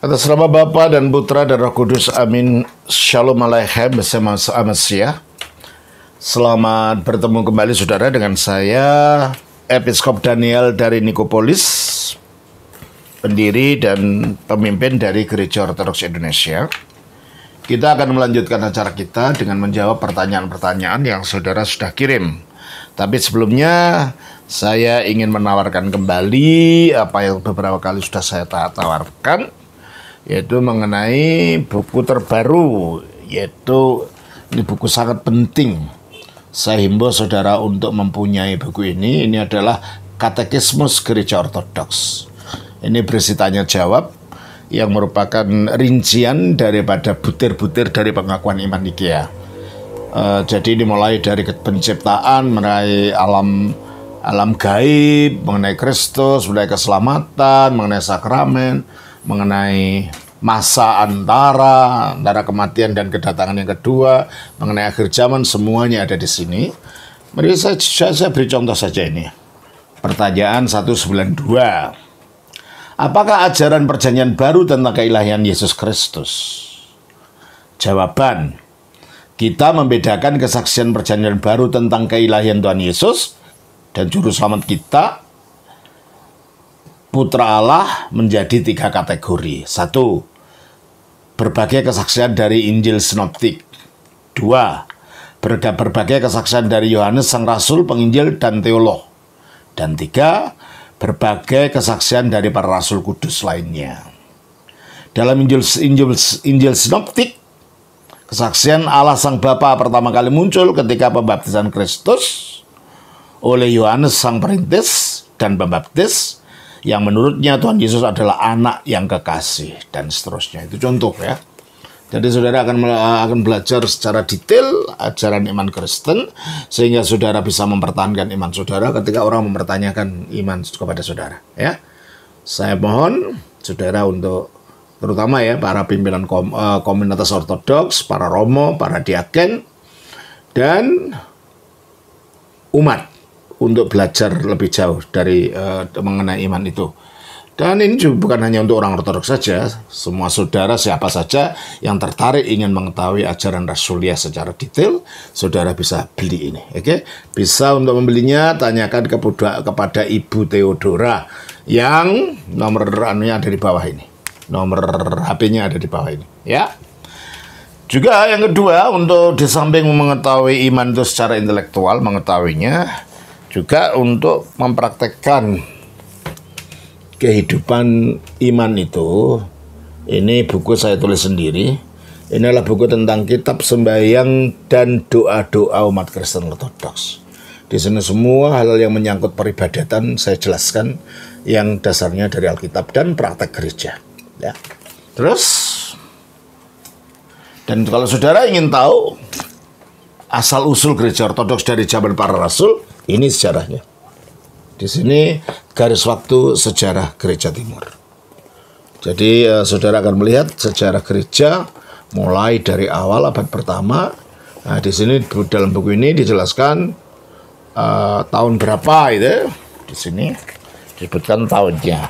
Atas nama Bapa dan Putra dan Roh Kudus, amin. Shalom Aleichem bersama Amesia. Selamat bertemu kembali saudara dengan saya, Episkop Daniel dari Nikopolis, pendiri dan pemimpin dari Gereja Ortodoks Indonesia. Kita akan melanjutkan acara kita dengan menjawab pertanyaan-pertanyaan yang saudara sudah kirim. Tapi sebelumnya saya ingin menawarkan kembali apa yang beberapa kali sudah saya tawarkan, yaitu mengenai buku terbaru, yaitu ini buku sangat penting. Saya himbau saudara untuk mempunyai buku ini. Ini adalah Katekismus Gereja Ortodoks. Ini berisi tanya jawab yang merupakan rincian daripada butir-butir dari pengakuan iman Nikea. Jadi ini mulai dari penciptaan, mengenai alam gaib, mengenai Kristus, mengenai keselamatan, mengenai sakramen, mengenai masa antara kematian dan kedatangan yang kedua, mengenai akhir zaman, semuanya ada di sini. Mari saya beri contoh saja ini. Pertanyaan 192. Apakah ajaran perjanjian baru tentang keilahian Yesus Kristus? Jawaban, kita membedakan kesaksian perjanjian baru tentang keilahian Tuhan Yesus dan Juru Selamat kita, Putra Allah, menjadi 3 kategori. 1. Berbagai kesaksian dari Injil Sinoptik. 2. Berbagai kesaksian dari Yohanes Sang Rasul, Penginjil, dan Teolog. Dan 3. Berbagai kesaksian dari para Rasul Kudus lainnya. Dalam Injil Sinoptik, kesaksian Allah Sang Bapa pertama kali muncul ketika pembaptisan Kristus oleh Yohanes Sang Perintis dan Pembaptis, yang menurutnya Tuhan Yesus adalah anak yang kekasih, dan seterusnya. Itu contoh ya. Jadi saudara akan belajar secara detail ajaran iman Kristen, sehingga saudara bisa mempertahankan iman saudara ketika orang mempertanyakan iman kepada saudara. Ya, saya mohon saudara untuk terutama ya para pimpinan komunitas Ortodoks, para romo, para diaken, dan umat untuk belajar lebih jauh dari mengenai iman itu. Dan ini juga bukan hanya untuk orang Ortodoks saja, semua saudara siapa saja yang tertarik ingin mengetahui ajaran Rasuliah secara detail, saudara bisa beli ini. Oke? Bisa untuk membelinya tanyakan kepada Ibu Theodora yang nomor anunya ada di bawah ini. Nomor HP-nya ada di bawah ini, ya. Juga yang kedua, untuk di samping mengetahui iman itu secara intelektual, mengetahuinya, juga untuk mempraktekkan kehidupan iman itu. Ini buku saya tulis sendiri. Ini adalah buku tentang kitab sembahyang dan doa-doa umat Kristen Ortodoks. Di sini semua hal yang menyangkut peribadatan saya jelaskan, yang dasarnya dari Alkitab dan praktek gereja. Ya. Terus, dan kalau saudara ingin tahu asal-usul gereja Ortodoks dari zaman para rasul, ini sejarahnya. Di sini garis waktu sejarah gereja timur. Jadi saudara akan melihat sejarah gereja mulai dari awal abad pertama. Nah, di sini dalam buku ini dijelaskan tahun berapa itu. Di sini disebutkan tahunnya.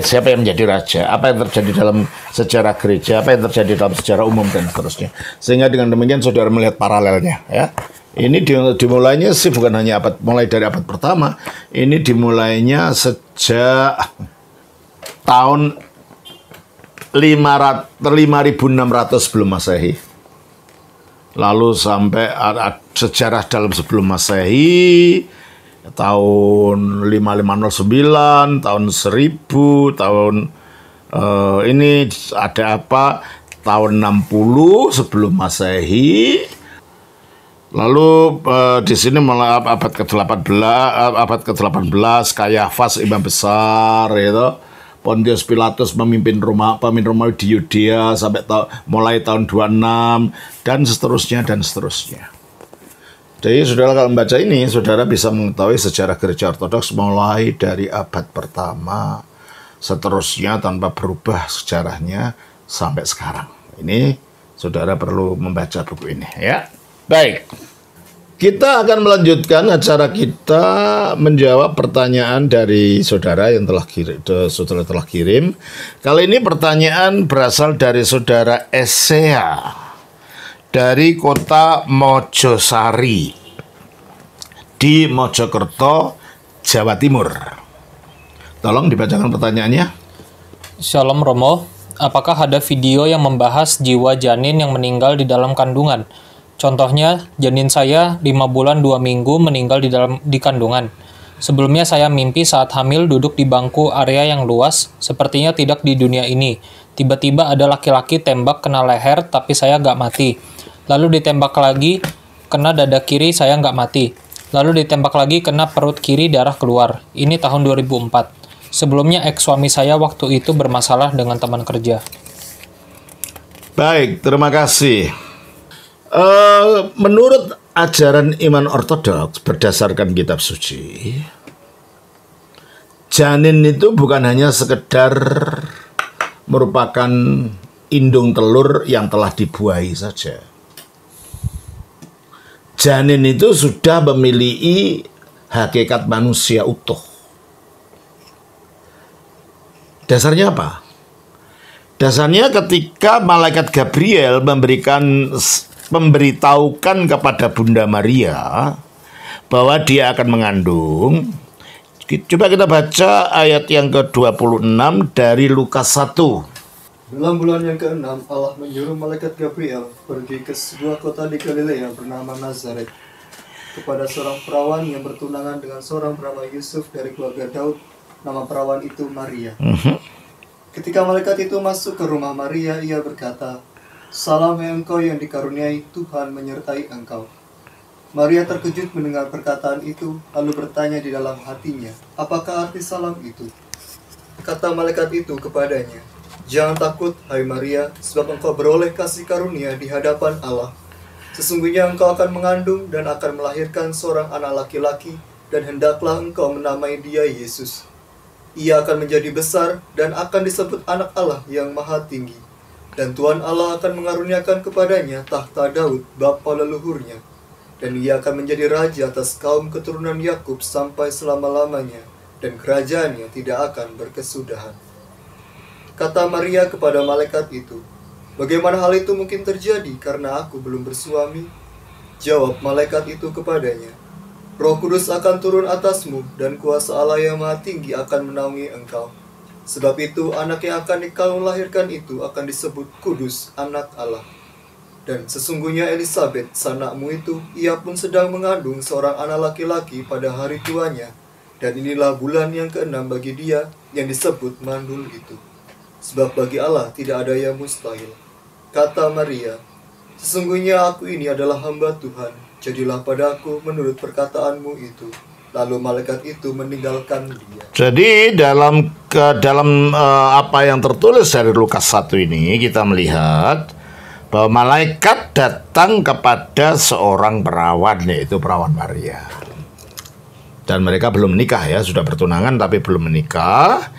Siapa yang menjadi raja, apa yang terjadi dalam sejarah gereja, apa yang terjadi dalam sejarah umum, dan seterusnya. Sehingga dengan demikian saudara melihat paralelnya, ya. Ini dimulainya sih bukan hanya mulai dari abad pertama, ini dimulainya sejak tahun 5600 sebelum Masehi. Lalu sampai sejarah dalam sebelum Masehi, tahun 5509, tahun 1000, tahun ini ada apa? Tahun 60 sebelum Masehi. Lalu di sini mulai abad ke-18, Kayafas imam besar, itu Pontius Pilatus pemimpin Romawi di Yudea sampai mulai tahun 26, dan seterusnya dan seterusnya. Jadi saudara kalau membaca ini, saudara bisa mengetahui sejarah gereja Ortodoks mulai dari abad pertama, seterusnya tanpa berubah sejarahnya sampai sekarang. Ini saudara perlu membaca buku ini, ya. Baik, kita akan melanjutkan acara kita menjawab pertanyaan dari saudara yang saudara telah kirim. Kali ini pertanyaan berasal dari saudara Esea dari kota Mojosari di Mojokerto, Jawa Timur. Tolong dibacakan pertanyaannya. Shalom Romo, apakah ada video yang membahas jiwa janin yang meninggal di dalam kandungan? Contohnya, janin saya 5 bulan 2 minggu meninggal di kandungan. Sebelumnya saya mimpi saat hamil duduk di bangku area yang luas, sepertinya tidak di dunia ini. Tiba-tiba ada laki-laki tembak kena leher, tapi saya nggak mati. Lalu ditembak lagi, kena dada kiri, saya nggak mati. Lalu ditembak lagi, kena perut kiri, darah keluar. Ini tahun 2004. Sebelumnya ex-suami saya waktu itu bermasalah dengan teman kerja. Baik, terima kasih. Menurut ajaran iman ortodoks berdasarkan kitab suci, janin itu bukan hanya sekedar merupakan indung telur yang telah dibuahi saja. Janin itu sudah memiliki hakikat manusia utuh. Dasarnya apa? Dasarnya ketika malaikat Gabriel memberitahukan kepada Bunda Maria bahwa dia akan mengandung. Coba kita baca ayat yang ke-26 dari Lukas 1. Dalam bulan yang ke-6, Allah menyuruh malaikat Gabriel pergi ke sebuah kota di Galilea bernama Nazaret kepada seorang perawan yang bertunangan dengan seorang bernama Yusuf dari keluarga Daud. Nama perawan itu Maria. Ketika malaikat itu masuk ke rumah Maria, ia berkata, "Salam hai engkau yang dikaruniai, Tuhan menyertai engkau." Maria terkejut mendengar perkataan itu, lalu bertanya di dalam hatinya, "Apakah arti salam itu?" Kata malaikat itu kepadanya, "Jangan takut, hai Maria, sebab engkau beroleh kasih karunia di hadapan Allah. Sesungguhnya engkau akan mengandung dan akan melahirkan seorang anak laki-laki, dan hendaklah engkau menamai dia Yesus. Ia akan menjadi besar dan akan disebut anak Allah yang maha tinggi. Dan Tuhan Allah akan mengaruniakan kepadanya tahta Daud, bapa leluhurnya. Dan ia akan menjadi raja atas kaum keturunan Yakub sampai selama-lamanya, dan kerajaannya tidak akan berkesudahan." Kata Maria kepada malaikat itu, "Bagaimana hal itu mungkin terjadi karena aku belum bersuami?" Jawab malaikat itu kepadanya, "Roh Kudus akan turun atasmu, dan kuasa Allah yang maha tinggi akan menaungi engkau. Sebab itu anak yang akan kau lahirkan itu akan disebut kudus, anak Allah. Dan sesungguhnya Elisabet, sanakmu itu, ia pun sedang mengandung seorang anak laki-laki pada hari tuanya. Dan inilah bulan yang ke-6 bagi dia yang disebut mandul itu. Sebab bagi Allah tidak ada yang mustahil." Kata Maria, "Sesungguhnya aku ini adalah hamba Tuhan, jadilah padaku menurut perkataanmu itu." Lalu malaikat itu meninggalkan dia. Jadi dalam apa yang tertulis dari Lukas 1 ini, kita melihat bahwa malaikat datang kepada seorang perawan, yaitu perawan Maria. Dan mereka belum menikah ya, sudah bertunangan tapi belum menikah.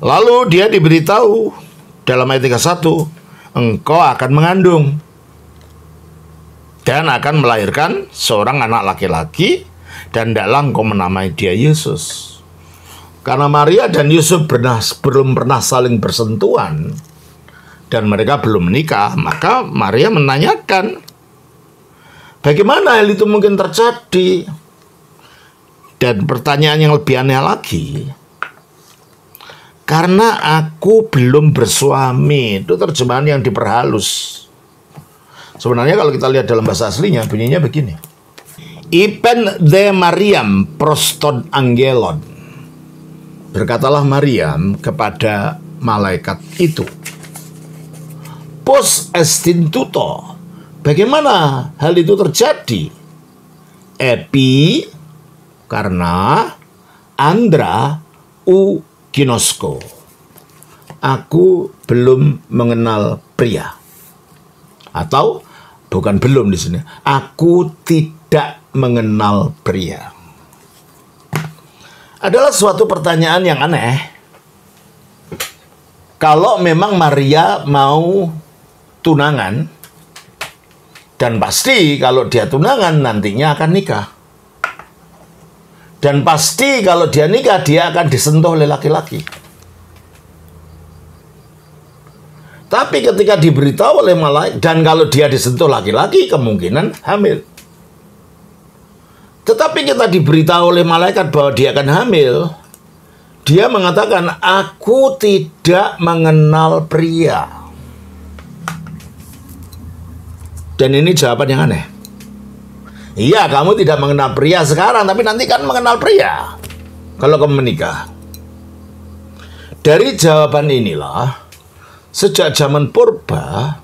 Lalu dia diberitahu dalam ayat 31, engkau akan mengandung dan akan melahirkan seorang anak laki-laki, dan hendaklah engkau menamai dia Yesus. Karena Maria dan Yusuf belum pernah saling bersentuhan dan mereka belum menikah, maka Maria menanyakan, bagaimana hal itu mungkin terjadi? Dan pertanyaan yang lebih aneh lagi, karena aku belum bersuami, itu terjemahan yang diperhalus. Sebenarnya kalau kita lihat dalam bahasa aslinya, bunyinya begini. Ipen de Mariam proston angelon. Berkatalah Mariam kepada malaikat itu, Pos estintuto. Bagaimana hal itu terjadi? Epi karena Andra u Ginosko. Aku belum mengenal pria. Atau bukan belum di sini. Aku tidak mengenal pria. Adalah suatu pertanyaan yang aneh. Kalau memang Maria mau tunangan, dan pasti kalau dia tunangan nantinya akan nikah. Dan pasti kalau dia nikah, dia akan disentuh oleh laki-laki. Tapi ketika diberitahu oleh malaikat, dan kalau dia disentuh laki-laki, kemungkinan hamil. Tetapi kita diberitahu oleh malaikat bahwa dia akan hamil. Dia mengatakan, aku tidak mengenal pria. Dan ini jawaban yang aneh. Iya, kamu tidak mengenal pria sekarang, tapi nanti kan mengenal pria kalau kamu menikah. Dari jawaban inilah, sejak zaman purba,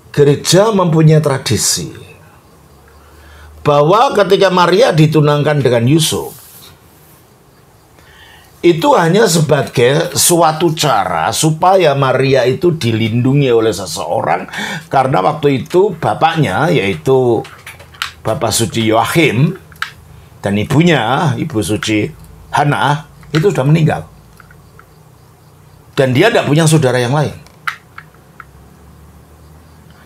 gereja mempunyai tradisi bahwa ketika Maria ditunangkan dengan Yusuf, itu hanya sebagai suatu cara supaya Maria itu dilindungi oleh seseorang, karena waktu itu bapaknya, yaitu Bapak Suci Yoachim, dan ibunya, Ibu Suci Hana, itu sudah meninggal. Dan dia tidak punya saudara yang lain.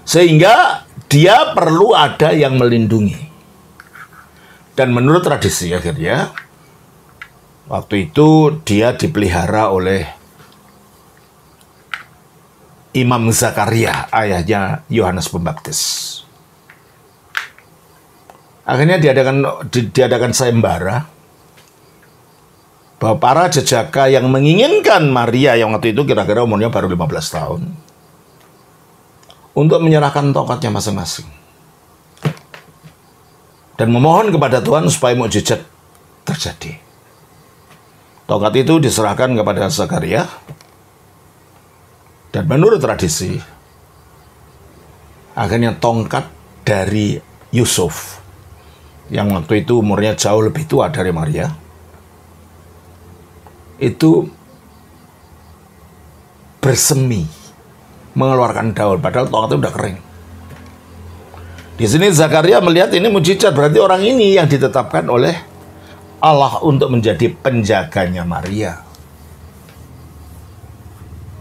Sehingga dia perlu ada yang melindungi. Dan menurut tradisi akhirnya, waktu itu dia dipelihara oleh Imam Zakaria, ayahnya Yohanes Pembaptis. Akhirnya diadakan sayembara bahwa para jejaka yang menginginkan Maria, yang waktu itu kira-kira umurnya baru 15 tahun, untuk menyerahkan tongkatnya masing-masing. Dan memohon kepada Tuhan supaya mukjizat terjadi. Tongkat itu diserahkan kepada Zakaria. Dan menurut tradisi, akhirnya tongkat dari Yusuf, yang waktu itu umurnya jauh lebih tua dari Maria, itu bersemi, mengeluarkan daun, padahal tongkat itu udah kering. Di sini Zakaria melihat ini mujizat, berarti orang ini yang ditetapkan oleh Allah untuk menjadi penjaganya Maria.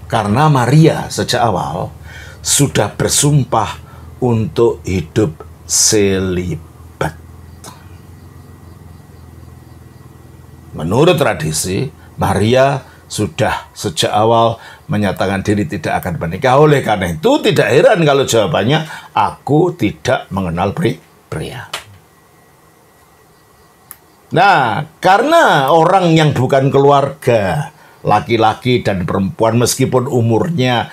Karena Maria sejak awal sudah bersumpah untuk hidup selibat. Menurut tradisi, Maria sudah sejak awal menyatakan diri tidak akan menikah. Oleh karena itu tidak heran kalau jawabannya, aku tidak mengenal pria. Nah, karena orang yang bukan keluarga, laki-laki dan perempuan, meskipun umurnya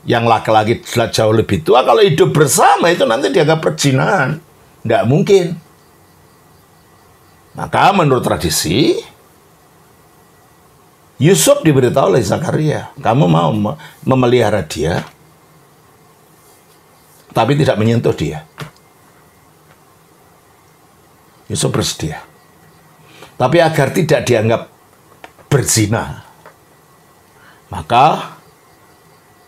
yang laki-laki jauh lebih tua, kalau hidup bersama itu nanti dianggap perzinahan. Tidak mungkin. Maka menurut tradisi, Yusuf diberitahu oleh Zakaria, kamu mau memelihara dia, tapi tidak menyentuh dia. Yusuf bersedia. Tapi agar tidak dianggap berzina, maka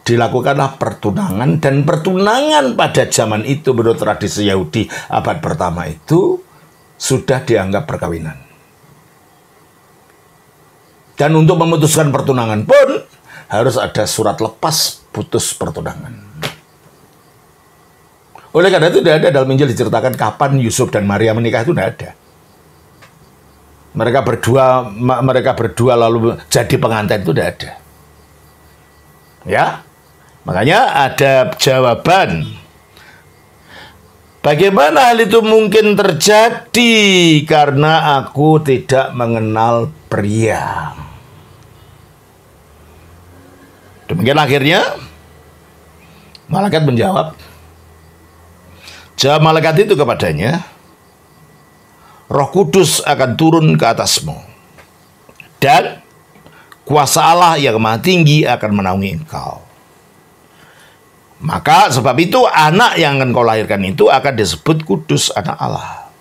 dilakukanlah pertunangan. Dan pertunangan pada zaman itu menurut tradisi Yahudi abad pertama itu sudah dianggap perkawinan. Dan untuk memutuskan pertunangan pun harus ada surat lepas putus pertunangan. Oleh karena itu tidak ada dalam Injil diceritakan kapan Yusuf dan Maria menikah, itu tidak ada. Mereka berdua lalu jadi pengantin, itu tidak ada. Ya, makanya ada jawaban. Bagaimana hal itu mungkin terjadi? Karena aku tidak mengenal pria. Demikian akhirnya malaikat menjawab. Jawab malaikat itu kepadanya, Roh Kudus akan turun ke atasmu, dan kuasa Allah yang Maha Tinggi akan menaungi engkau. Maka sebab itu anak yang akan kau lahirkan itu akan disebut kudus, anak Allah.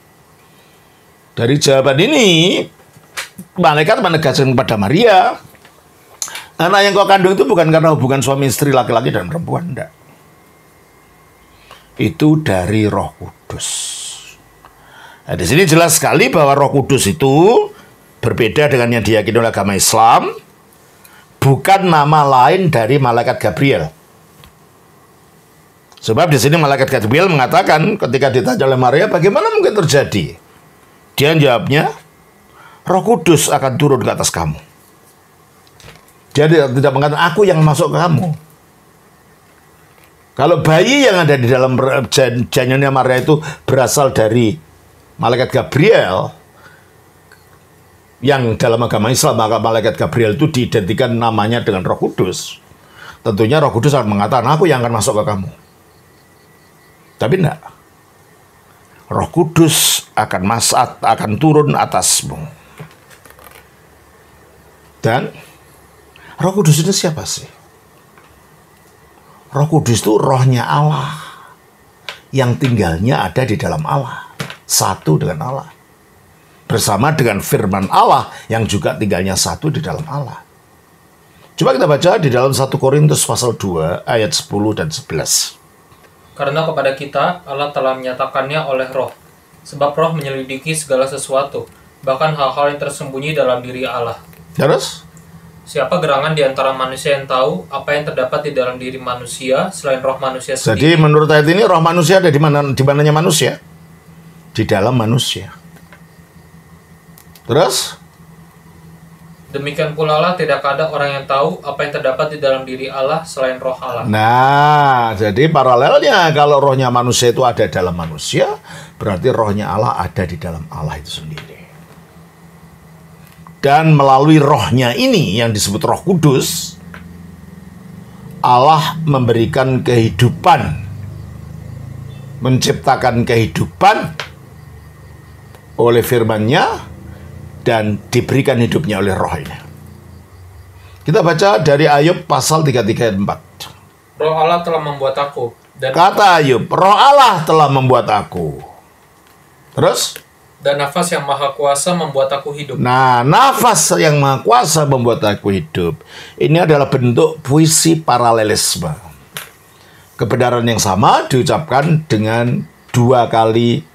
Dari jawaban ini, malaikat menegaskan kepada Maria, anak yang kau kandung itu bukan karena hubungan suami istri, laki-laki dan perempuan, enggak. Itu dari Roh Kudus. Nah, di sini jelas sekali bahwa Roh Kudus itu berbeda dengan yang diyakini oleh agama Islam, bukan nama lain dari malaikat Gabriel. Sebab di sini malaikat Gabriel mengatakan ketika ditanya oleh Maria, bagaimana mungkin terjadi Dia jawabnya, Roh Kudus akan turun ke atas kamu. Dia tidak mengatakan, aku yang masuk ke kamu. Kalau bayi yang ada di dalam janinnya Maria itu berasal dari malaikat Gabriel, yang dalam agama Islam, maka malaikat Gabriel itu diidentikan namanya dengan Roh Kudus. Tentunya Roh Kudus akan mengatakan, aku yang akan masuk ke kamu. Tapi enggak. Roh Kudus akan turun atasmu. Dan Roh Kudus itu siapa sih? Roh Kudus itu rohnya Allah, yang tinggalnya ada di dalam Allah, satu dengan Allah, bersama dengan firman Allah yang juga tinggalnya satu di dalam Allah. Coba kita baca di dalam 1 Korintus pasal 2 ayat 10 dan 11. Karena kepada kita Allah telah menyatakannya oleh Roh, sebab Roh menyelidiki segala sesuatu, bahkan hal-hal yang tersembunyi dalam diri Allah. Terus? Siapa gerangan di antara manusia yang tahu apa yang terdapat di dalam diri manusia selain roh manusia sendiri? Jadi menurut ayat ini roh manusia ada di mananya manusia? Di dalam manusia. Terus? Demikian pula lah tidak ada orang yang tahu apa yang terdapat di dalam diri Allah selain roh Allah. Nah, jadi paralelnya kalau rohnya manusia itu ada dalam manusia, berarti rohnya Allah ada di dalam Allah itu sendiri. Dan melalui rohnya ini yang disebut Roh Kudus, Allah memberikan kehidupan, menciptakan kehidupan oleh firman-Nya dan diberikan hidupnya oleh roh ini. Kita baca dari Ayub pasal 33 ayat 4. Roh Allah telah membuat aku. Dan kata Ayub, roh Allah telah membuat aku. Terus? Dan nafas yang maha kuasa membuat aku hidup. Nah, nafas yang maha kuasa membuat aku hidup. Ini adalah bentuk puisi paralelisme. Kebenaran yang sama diucapkan dengan dua kali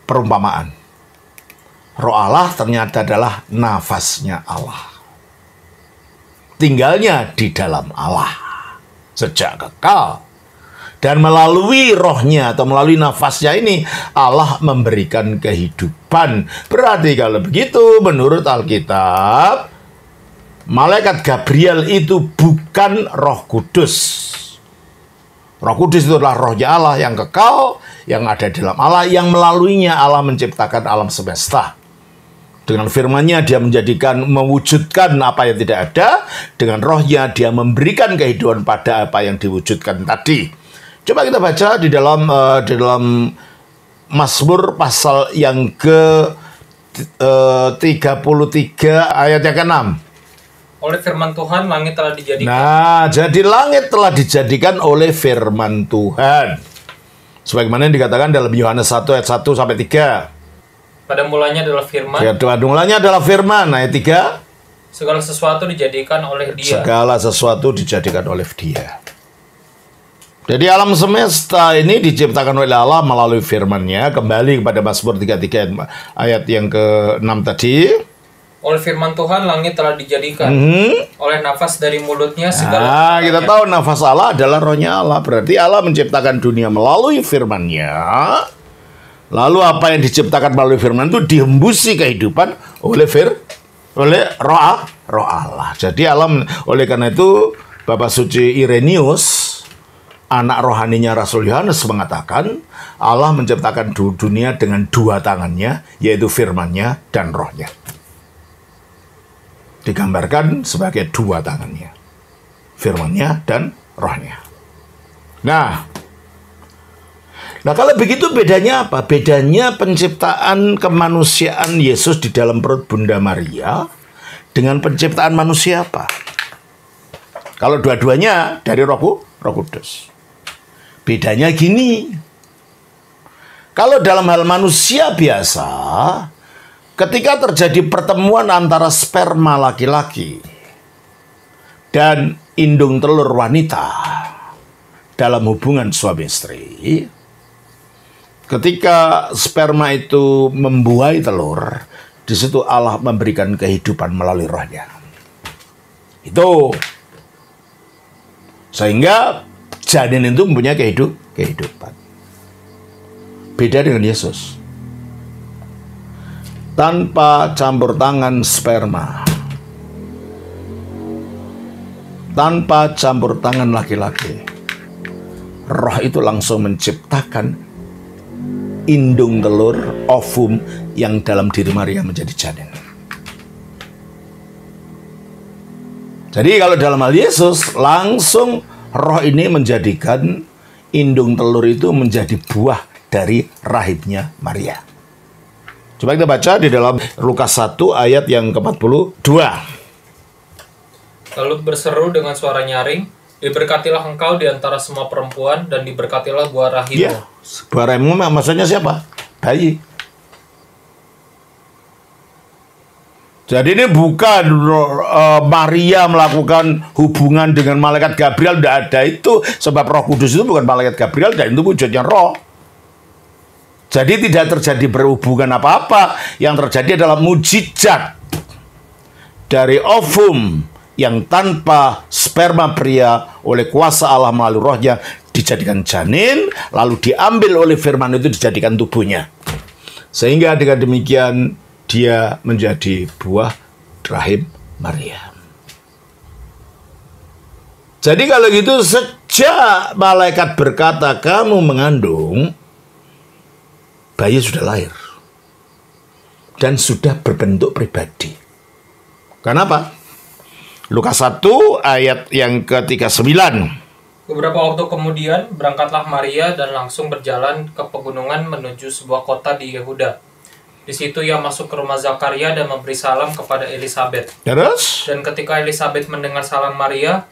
perumpamaan. Roh Allah ternyata adalah nafasnya Allah. Tinggalnya di dalam Allah sejak kekal. Dan melalui rohnya atau melalui nafasnya ini Allah memberikan kehidupan. Berarti kalau begitu menurut Alkitab, malaikat Gabriel itu bukan Roh Kudus. Roh Kudus itu adalah rohnya Allah yang kekal, yang ada di dalam Allah, yang melaluinya Allah menciptakan alam semesta. Dengan firman-Nya dia mewujudkan apa yang tidak ada. Dengan rohnya dia memberikan kehidupan pada apa yang diwujudkan tadi. Coba kita baca di dalam Mazmur pasal yang ke 33 ayat yang ke-6. Oleh firman Tuhan langit telah dijadikan. Nah, jadi langit telah dijadikan oleh firman Tuhan. Sebagaimana yang dikatakan dalam Yohanes 1 ayat 1 sampai 3. Pada mulanya adalah firman. Pada mulanya adalah firman. Ayat 3. Segala sesuatu dijadikan oleh Dia. Segala sesuatu dijadikan oleh Dia. Jadi alam semesta ini diciptakan oleh Allah melalui firman-Nya. Kembali kepada Mazmur 33 ayat yang ke-6 tadi. Oleh firman Tuhan langit telah dijadikan. Oleh nafas dari mulutnya segala. Nah, kita tahu nafas Allah adalah rohnya Allah. Berarti Allah menciptakan dunia melalui firman-Nya. Lalu apa yang diciptakan melalui firman itu dihembusi kehidupan oleh roh Allah. Jadi oleh karena itu Bapak Suci Irenaeus, anak rohaninya Rasul Yohanes, mengatakan Allah menciptakan dunia dengan dua tangannya, yaitu firman-Nya dan rohnya. Digambarkan sebagai dua tangannya, firman-Nya dan rohnya. Nah, kalau begitu bedanya apa? Bedanya penciptaan kemanusiaan Yesus di dalam perut Bunda Maria dengan penciptaan manusia apa? Kalau dua-duanya dari Roh Kudus. Bedanya gini. Kalau dalam hal manusia biasa, ketika terjadi pertemuan antara sperma laki-laki dan indung telur wanita dalam hubungan suami istri, ketika sperma itu membuai telur, di situ Allah memberikan kehidupan melalui rohnya. Itu. Sehingga janin itu mempunyai kehidupan. Beda dengan Yesus. tanpa campur tangan sperma, tanpa campur tangan laki-laki, roh itu langsung menciptakan indung telur, ovum yang dalam diri Maria menjadi janin. Jadi kalau dalam hal Yesus, langsung roh ini menjadikan indung telur itu menjadi buah dari rahimnya Maria. Coba kita baca di dalam Lukas 1 ayat yang ke-42. Lalu berseru dengan suara nyaring, diberkatilah engkau di antara semua perempuan, dan diberkatilah buah rahimmu. Ya, buah rahimmu maksudnya siapa? Bayi. Jadi ini bukan Maria melakukan hubungan dengan malaikat Gabriel, tidak ada itu. Sebab Roh Kudus itu bukan malaikat Gabriel, dan itu wujudnya roh. Jadi tidak terjadi berhubungan apa-apa. Yang terjadi adalah mujizat dari ovum yang tanpa sperma pria oleh kuasa Allah melalui rohnya dijadikan janin, lalu diambil oleh firman itu dijadikan tubuhnya. Sehingga dengan demikian dia menjadi buah rahim Maria. Jadi kalau gitu, sejak malaikat berkata kamu mengandung, bayi sudah lahir dan sudah berbentuk pribadi. Kenapa? Lukas 1 ayat yang ke-39. Beberapa waktu kemudian berangkatlah Maria dan langsung berjalan ke pegunungan menuju sebuah kota di Yehuda. Di situ ia masuk ke rumah Zakaria dan memberi salam kepada Elisabet. Terus? Dan ketika Elisabet mendengar salam Maria,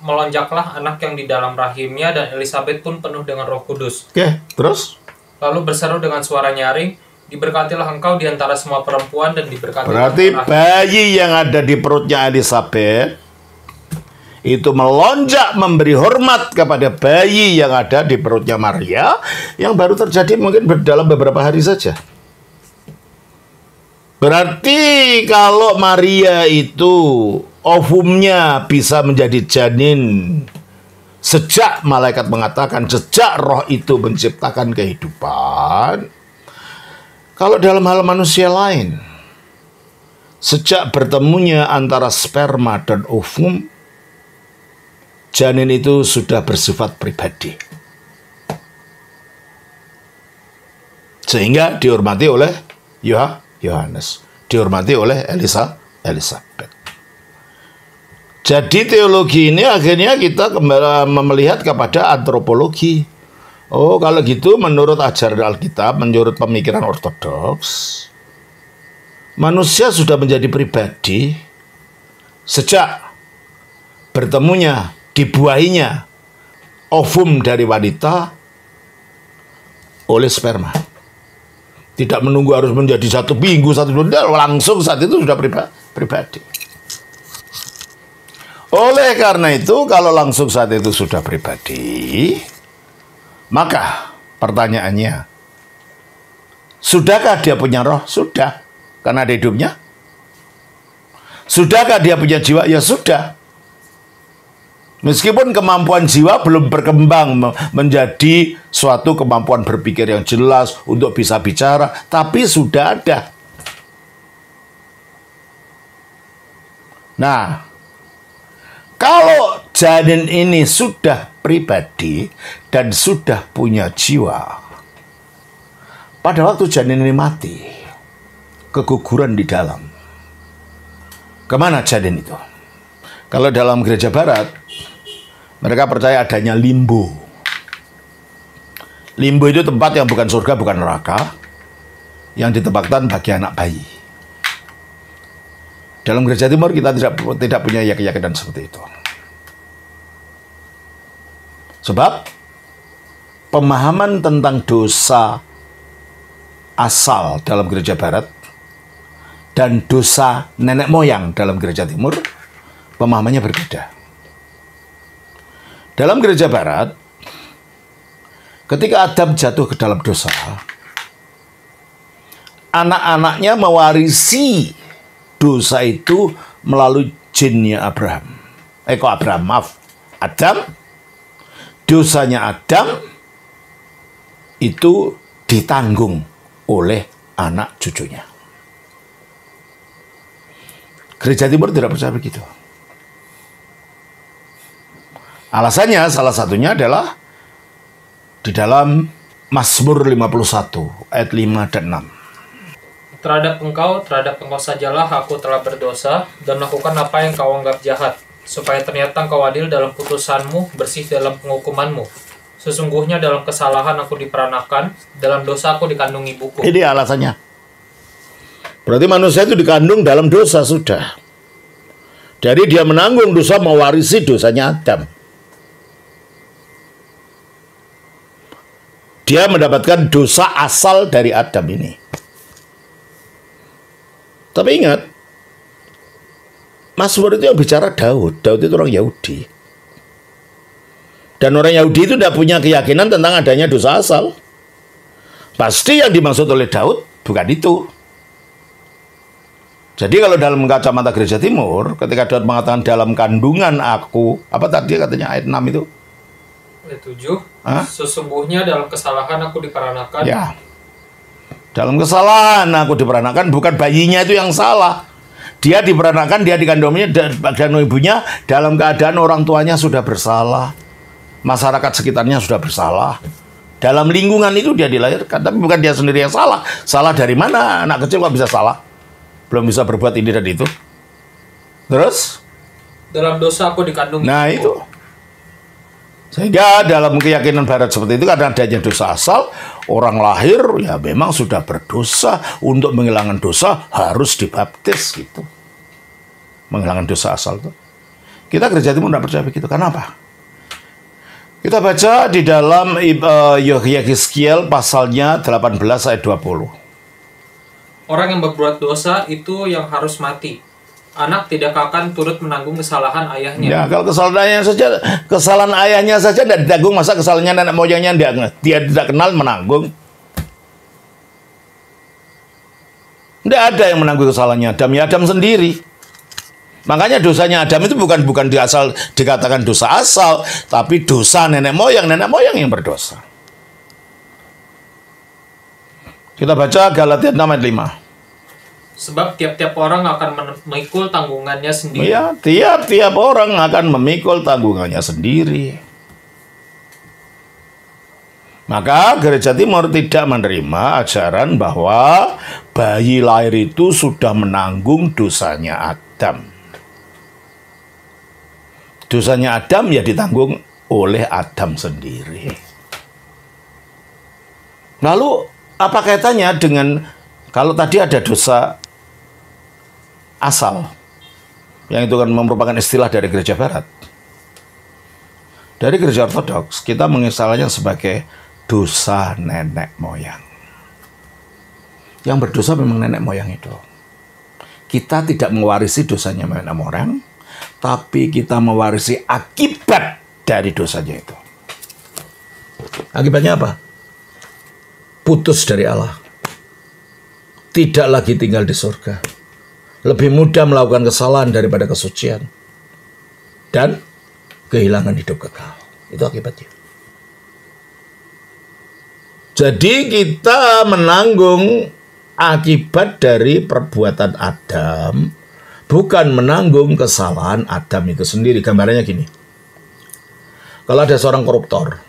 melonjaklah anak yang di dalam rahimnya, dan Elisabet pun penuh dengan Roh Kudus. Oke, terus? Lalu berseru dengan suara nyaring, diberkatilah engkau di antara semua perempuan, dan diberkatilah. Berarti bayi yang ada di perutnya Elisabet itu melonjak memberi hormat kepada bayi yang ada di perutnya Maria, yang baru terjadi mungkin dalam beberapa hari saja. Berarti kalau Maria itu ovumnya bisa menjadi janin sejak malaikat mengatakan, sejak roh itu menciptakan kehidupan. Kalau dalam hal manusia lain, sejak bertemunya antara sperma dan ovum, janin itu sudah bersifat pribadi. Sehingga dihormati oleh Yohanes, dihormati oleh Elisabet. Jadi teologi ini akhirnya kita kembali melihat kepada antropologi. Oh, kalau gitu menurut ajaran Alkitab, menurut pemikiran ortodoks, manusia sudah menjadi pribadi sejak bertemunya, dibuahinya ovum dari wanita oleh sperma. Tidak menunggu harus menjadi 1 minggu, 1 bulan, langsung saat itu sudah pribadi. Oleh karena itu, kalau langsung saat itu sudah pribadi, maka pertanyaannya, sudahkah dia punya roh? Sudah, karena ada hidupnya. Sudahkah dia punya jiwa? Ya sudah. Meskipun kemampuan jiwa belum berkembang menjadi suatu kemampuan berpikir yang jelas untuk bisa bicara, tapi sudah ada. Nah, kalau janin ini sudah pribadi dan sudah punya jiwa, pada waktu janin ini mati, keguguran di dalam, kemana janin itu? Kalau dalam gereja barat, mereka percaya adanya limbo. Limbo itu tempat yang bukan surga, bukan neraka, yang ditempatkan bagi anak bayi. Dalam gereja timur kita tidak punya keyakinan seperti itu. Sebab pemahaman tentang dosa asal dalam gereja barat dan dosa nenek moyang dalam gereja timur, pemahamannya berbeda. Dalam gereja barat, ketika Adam jatuh ke dalam dosa, anak-anaknya mewarisi dosa itu melalui jinnya Abraham. Adam, dosanya Adam itu ditanggung oleh anak cucunya. Gereja Timur tidak percaya begitu. Alasannya salah satunya adalah di dalam Mazmur 51 ayat 5 dan 6. Terhadap engkau sajalah aku telah berdosa dan melakukan apa yang kau anggap jahat, supaya ternyata engkau adil dalam putusanmu, bersih dalam penghukumanmu. Sesungguhnya dalam kesalahan aku diperanakan, dalam dosa aku dikandung ibuku. Ini alasannya. Berarti manusia itu dikandung dalam dosa sudah. Jadi dia menanggung dosa, mewarisi dosanya Adam. Dia mendapatkan dosa asal dari Adam ini. Tapi ingat, Mazmur itu yang bicara Daud. Daud itu orang Yahudi. Dan orang Yahudi itu tidak punya keyakinan tentang adanya dosa asal. Pasti yang dimaksud oleh Daud bukan itu. Jadi kalau dalam kacamata Gereja Timur, ketika Daud mengatakan dalam kandungan aku, apa tadi katanya ayat 6 itu? Ayat 7, sesungguhnya dalam kesalahan aku diperanakan. Ya, dalam kesalahan aku diperanakan, bukan bayinya itu yang salah. Dia diperanakan, dia dikandungnya dan ibunya dalam keadaan orang tuanya sudah bersalah. Masyarakat sekitarnya sudah bersalah. Dalam lingkungan itu dia dilahirkan, tapi bukan dia sendiri yang salah. Salah dari mana? Anak kecil kok bisa salah? Belum bisa berbuat ini dan itu. Terus? Dalam dosa aku dikandung. Nah itu. Sehingga dalam keyakinan Barat seperti itu, karena adanya dosa asal, orang lahir ya memang sudah berdosa. Untuk menghilangkan dosa harus dibaptis gitu. Menghilangkan dosa asal itu. Kita Gereja Timur tidak percaya begitu. Kenapa? Kita baca di dalam Yehezkiel pasalnya 18 ayat 20. Orang yang berbuat dosa itu yang harus mati. Anak tidak akan turut menanggung kesalahan ayahnya. Ya, kalau kesalahan ayahnya saja tidak ditanggung, masa kesalahannya nenek moyangnya dia tidak kenal menanggung. Tidak ada yang menanggung kesalahannya Adam, ya Adam sendiri. Makanya dosanya Adam itu bukan dikatakan dosa asal, tapi dosa nenek moyang yang berdosa. Kita baca Galatia 6 ayat 5. Sebab tiap-tiap orang akan memikul tanggungannya sendiri. Ya, tiap-tiap orang akan memikul tanggungannya sendiri. Maka Gereja Timur tidak menerima ajaran bahwa bayi lahir itu sudah menanggung dosanya Adam. Dosanya Adam ya ditanggung oleh Adam sendiri. Lalu apa kaitannya dengan kalau tadi ada dosa asal, yang itu kan merupakan istilah dari Gereja Barat. Dari Gereja Ortodoks, kita mengistilahnya sebagai dosa nenek moyang. Yang berdosa memang nenek moyang itu. Kita tidak mewarisi dosanya nenek moyang, tapi kita mewarisi akibat dari dosanya itu. Akibatnya apa? Putus dari Allah. Tidak lagi tinggal di surga. Lebih mudah melakukan kesalahan daripada kesucian. Dan kehilangan hidup kekal. Itu akibatnya. Jadi kita menanggung akibat dari perbuatan Adam, bukan menanggung kesalahan Adam itu sendiri. Gambarannya gini. Kalau ada seorang koruptor,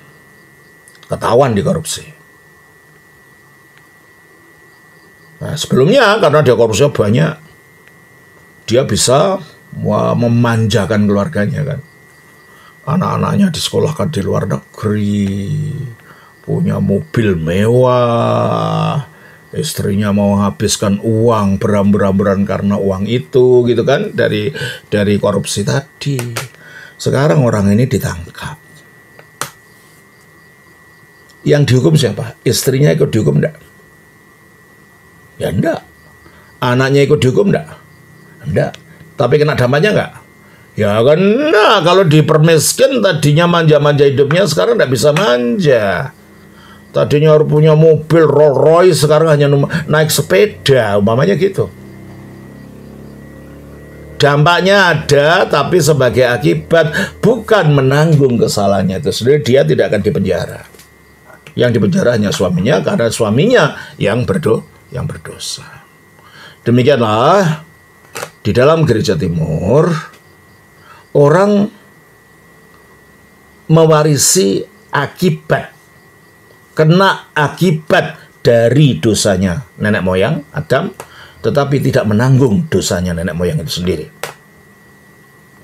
ketahuan dikorupsi. Nah, sebelumnya karena dia korupsinya banyak, dia bisa memanjakan keluarganya kan. Anak-anaknya disekolahkan di luar negeri, punya mobil mewah, istrinya mau habiskan uang beram-beram karena uang itu gitu kan, dari korupsi tadi. Sekarang orang ini ditangkap. Yang dihukum siapa? Istrinya ikut dihukum enggak? Ya enggak. Anaknya ikut dihukum enggak? Enggak. Tapi kena dampaknya enggak? Ya karena kalau dipermiskin tadinya manja-manja hidupnya, sekarang enggak bisa manja. Tadinya harus punya mobil Rolls Royce, sekarang hanya naik sepeda, umpamanya gitu. Dampaknya ada, tapi sebagai akibat, bukan menanggung kesalahannya itu sendiri, dia tidak akan dipenjara. Yang dipenjara hanya suaminya, karena suaminya yang berdosa. Demikianlah Di dalam gereja timur, orang mewarisi akibat, kena akibat dari dosanya nenek moyang Adam, tetapi tidak menanggung dosanya nenek moyang itu sendiri.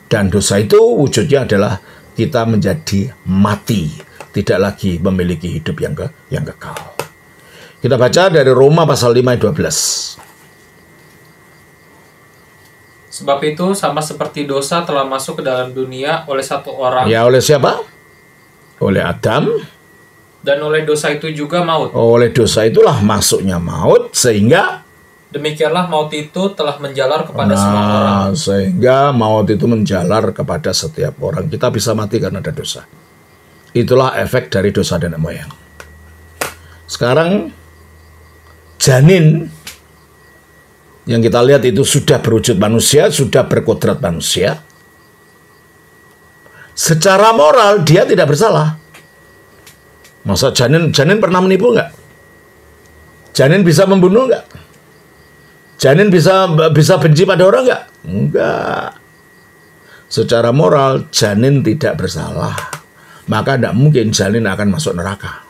Dan dosa itu wujudnya adalah kita menjadi mati, tidak lagi memiliki hidup yang kekal. Kita baca dari Roma pasal 5 ayat 12. Sebab itu sama seperti dosa telah masuk ke dalam dunia oleh satu orang. Ya, oleh siapa? Oleh Adam. Dan oleh dosa itu juga maut. Oleh dosa itulah masuknya maut, sehingga demikianlah maut itu telah menjalar kepada semua orang. Sehingga maut itu menjalar kepada setiap orang. Kita bisa mati karena ada dosa. Itulah efek dari dosa nenek moyang. Sekarang janin yang kita lihat itu sudah berwujud manusia, sudah berkodrat manusia. Secara moral dia tidak bersalah. Masa janin pernah menipu nggak? Janin bisa membunuh nggak? Janin bisa benci pada orang nggak? Enggak. Secara moral janin tidak bersalah. Maka tidak mungkin janin akan masuk neraka.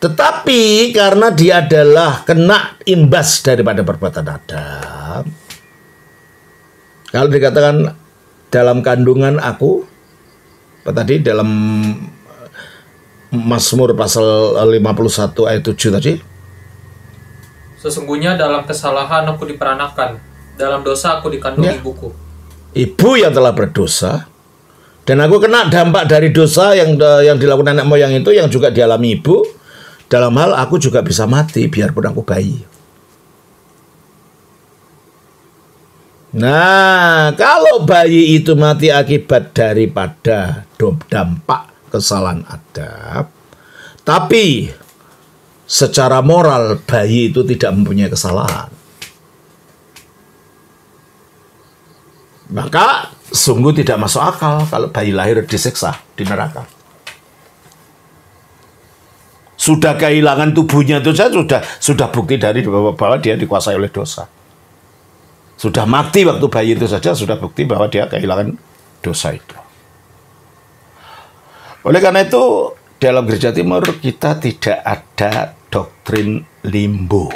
Tetapi karena dia adalah kena imbas daripada perbuatan Adam. Kalau dikatakan dalam kandungan aku, apa tadi dalam Mazmur pasal 51 ayat 7 tadi? Sesungguhnya dalam kesalahan aku diperanakan, dalam dosa aku dikandung ibuku. Ibu yang telah berdosa, dan aku kena dampak dari dosa yang dilakukan nenek moyang itu, yang juga dialami ibu. Dalam hal aku juga bisa mati biarpun aku bayi. Nah, kalau bayi itu mati akibat daripada dampak kesalahan Adam, tapi secara moral bayi itu tidak mempunyai kesalahan, maka sungguh tidak masuk akal kalau bayi lahir disiksa di neraka. Sudah kehilangan tubuhnya itu saja sudah bukti dari bahwa dia dikuasai oleh dosa. Sudah mati waktu bayi itu saja sudah bukti bahwa dia kehilangan dosa itu. Oleh karena itu dalam gereja timur kita tidak ada doktrin limbo.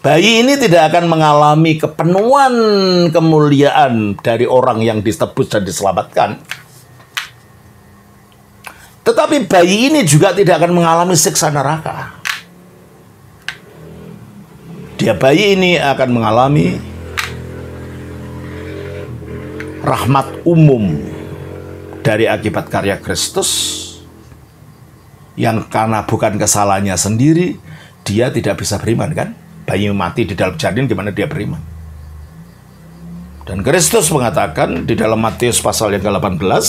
Bayi ini tidak akan mengalami kepenuhan kemuliaan dari orang yang ditebus dan diselamatkan. Tetapi bayi ini juga tidak akan mengalami siksa neraka. Bayi ini akan mengalami rahmat umum dari akibat karya Kristus, yang karena bukan kesalahannya sendiri, dia tidak bisa beriman kan? Bayi mati di dalam janin, gimana dia beriman? Dan Kristus mengatakan di dalam Matius pasal yang ke-18,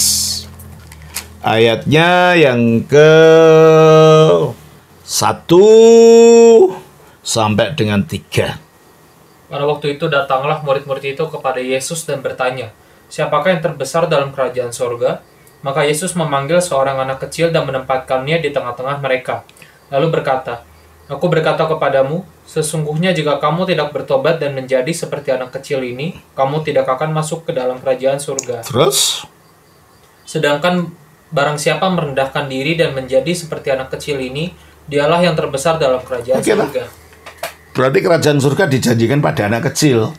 ayatnya yang ke-1 sampai dengan 3. Pada waktu itu datanglah murid-murid itu kepada Yesus dan bertanya, "Siapakah yang terbesar dalam kerajaan sorga?" Maka Yesus memanggil seorang anak kecil dan menempatkannya di tengah-tengah mereka. Lalu berkata, "Aku berkata kepadamu, sesungguhnya jika kamu tidak bertobat dan menjadi seperti anak kecil ini, kamu tidak akan masuk ke dalam kerajaan surga." Terus? Sedangkan barang siapa merendahkan diri dan menjadi seperti anak kecil ini, dialah yang terbesar dalam kerajaan surga. Berarti kerajaan surga dijanjikan pada anak kecil.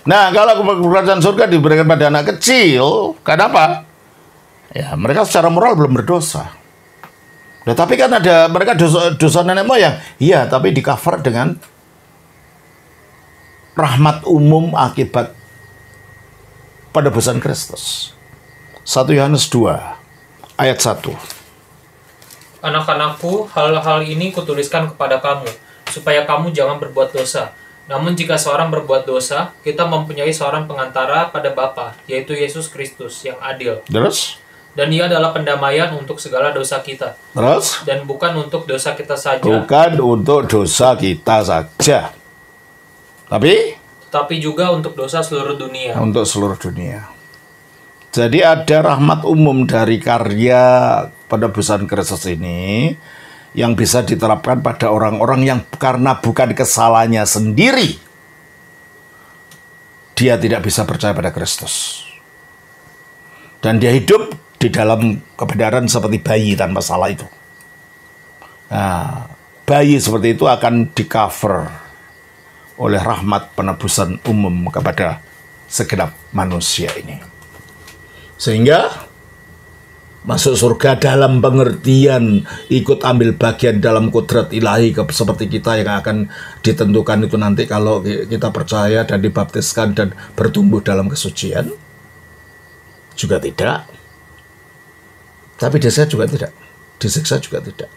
Nah, kalau kerajaan surga diberikan pada anak kecil, kenapa? Ya, mereka secara moral belum berdosa. Nah, tapi kan ada mereka dosa nenek moyang. Iya, tapi di cover dengan rahmat umum akibat penebusan Kristus. 1 Yohanes 2 ayat 1. "Anak-anakku, hal-hal ini kutuliskan kepada kamu, supaya kamu jangan berbuat dosa. Namun jika seorang berbuat dosa, kita mempunyai seorang pengantara pada Bapa, yaitu Yesus Kristus yang adil. Terus? Dan ia adalah pendamaian untuk segala dosa kita. Terus? Dan bukan untuk dosa kita saja. Bukan untuk dosa kita saja. Tapi juga untuk dosa seluruh dunia." Untuk seluruh dunia. Jadi ada rahmat umum dari karya penebusan Kristus ini yang bisa diterapkan pada orang-orang yang karena bukan kesalahannya sendiri, dia tidak bisa percaya pada Kristus. Dan dia hidup di dalam kebenaran seperti bayi tanpa salah itu. Nah, bayi seperti itu akan di-cover oleh rahmat penebusan umum kepada segenap manusia ini. Sehingga masuk surga dalam pengertian ikut ambil bagian dalam kodrat ilahi seperti kita yang akan ditentukan itu nanti kalau kita percaya dan dibaptiskan dan bertumbuh dalam kesucian. Juga tidak. Tapi disiksa juga tidak. Disiksa juga tidak.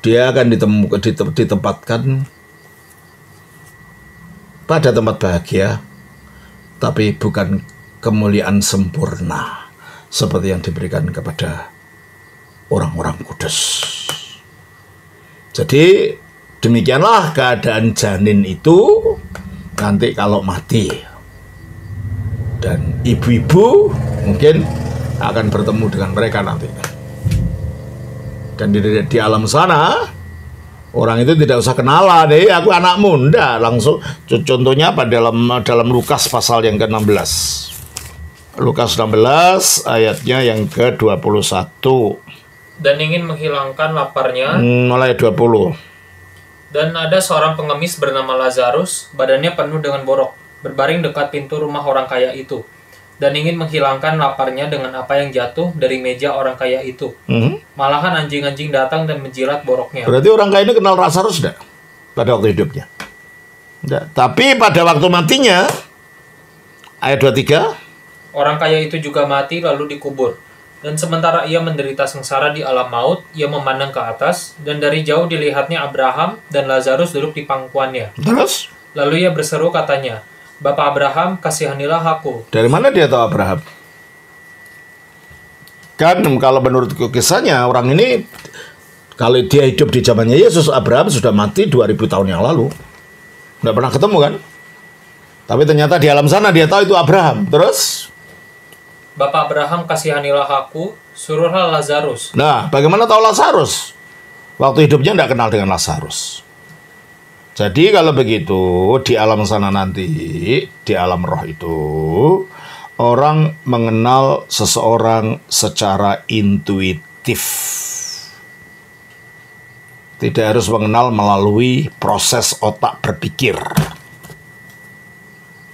Dia akan ditempatkan pada tempat bahagia, tapi bukan kemuliaan sempurna seperti yang diberikan kepada orang-orang kudus. Jadi demikianlah keadaan janin itu nanti kalau mati. Dan ibu-ibu mungkin akan bertemu dengan mereka nanti. Dan di alam sana orang itu tidak usah kenalan, aku anakmu, enggak, langsung. Contohnya pada dalam Lukas pasal yang ke-16. Lukas 16 ayatnya yang ke-21. Dan ingin menghilangkan laparnya. Mulai 20. Dan ada seorang pengemis bernama Lazarus, badannya penuh dengan borok, berbaring dekat pintu rumah orang kaya itu. Dan ingin menghilangkan laparnya dengan apa yang jatuh dari meja orang kaya itu. Malahan anjing-anjing datang dan menjilat boroknya. Berarti orang kaya ini kenal Lazarus enggak? Pada waktu hidupnya. Enggak. Tapi pada waktu matinya, ayat 23, orang kaya itu juga mati lalu dikubur. Dan sementara ia menderita sengsara di alam maut, ia memandang ke atas, dan dari jauh dilihatnya Abraham dan Lazarus duduk di pangkuannya. Terus? Lalu ia berseru katanya, Bapak Abraham, kasihanilah aku. Dari mana dia tahu Abraham? Kan kalau menurut kisahnya orang ini, kalau dia hidup di zamannya Yesus, Abraham sudah mati 2000 tahun yang lalu. Nggak pernah ketemu kan? Tapi ternyata di alam sana dia tahu itu Abraham. Terus? Bapak Abraham, kasihanilah aku, suruhlah Lazarus. Nah, bagaimana tahu Lazarus? Waktu hidupnya tidak kenal dengan Lazarus. Jadi kalau begitu, di alam sana nanti, di alam roh itu, orang mengenal seseorang secara intuitif. Tidak harus mengenal melalui proses otak berpikir.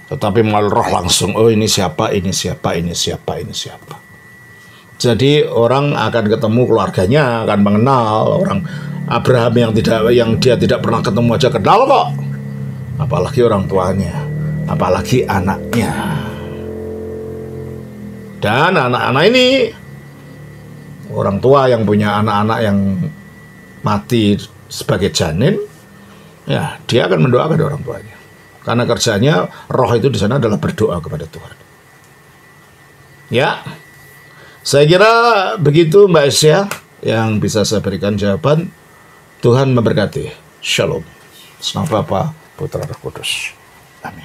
Tetapi melalui roh langsung, oh ini siapa, ini siapa, ini siapa, ini siapa. Jadi orang akan ketemu keluarganya, akan mengenal orang Abraham yang dia tidak pernah ketemu aja kenal kok. Apalagi orang tuanya, apalagi anaknya. Dan anak-anak ini orang tua yang punya anak-anak yang mati sebagai janin, ya dia akan mendoakan orang tuanya. Karena kerjanya roh itu di sana adalah berdoa kepada Tuhan. Ya, saya kira begitu Mbak Esya yang bisa saya berikan jawaban. Tuhan memberkati. Shalom. Nama Bapa, Putra, Roh Kudus. Amin.